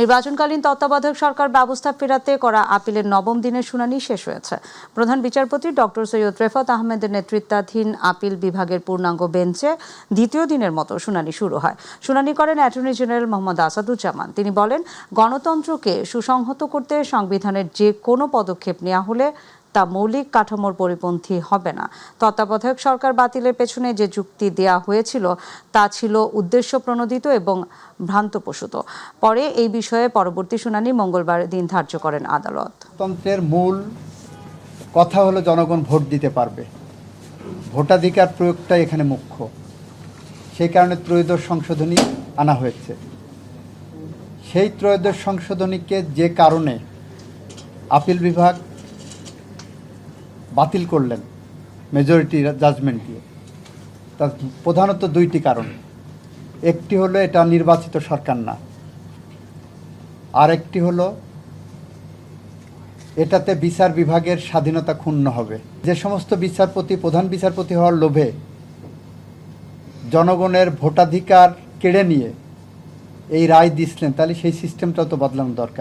নির্বাচনকালীন তত্ত্বাবধায়ক সরকার ব্যবস্থা ফেরাতে করা আপিলের নবম দিনের শুনানি শেষ হয়েছে। প্রধান বিচারপতি ডক্টর সৈয়দ রেফাত আহমেদের নেতৃত্বাধীন আপিল বিভাগের পূর্ণাঙ্গ বেঞ্চে দ্বিতীয় দিনের মতো শুনানি শুরু হয়। শুনানি করেন অ্যাটর্নি জেনারেল মোহাম্মদ আসাদুজ্জামান। তিনি বলেন, গণতন্ত্রকে সুসংহত করতে সংবিধানের যে কোনো পদক্ষেপ নেওয়া হলে তা মৌলিক কাঠামোর পরিপন্থী হবে না। তত্ত্বাবধায়ক সরকার বাতিলের পেছনে যে যুক্তি দেয়া হয়েছিল তা ছিল উদ্দেশ্য প্রণোদিত এবং ভ্রান্তপ্রসূত। পরে এই বিষয়ে পরবর্তী শুনানি মঙ্গলবার দিন ধার্য করেন আদালত। গণতন্ত্রের মূল কথা হলো জনগণ ভোট দিতে পারবে, ভোটাধিকার প্রয়োগটা এখানে মুখ্য। সেই কারণে ত্রয়োদশ সংশোধনী আনা হয়েছে। সেই ত্রয়োদশ সংশোধনীকে যে কারণে আপিল বিভাগ বাতিল করলেন মেজরিটি জাজমেন্ট দিয়ে, তার প্রধানত দুইটি কারণ। একটি হলো এটা নির্বাচিত সরকার না, আর একটি হলো এটাতে বিচার বিভাগের স্বাধীনতা ক্ষুণ্ণ হবে। যে সমস্ত বিচারপতি প্রধান বিচারপতি হওয়ার লোভে জনগণের ভোটাধিকার কেড়ে নিয়ে এই রায় দিচ্ছেন, তাহলে সেই সিস্টেমটাও তো বদলানো দরকার।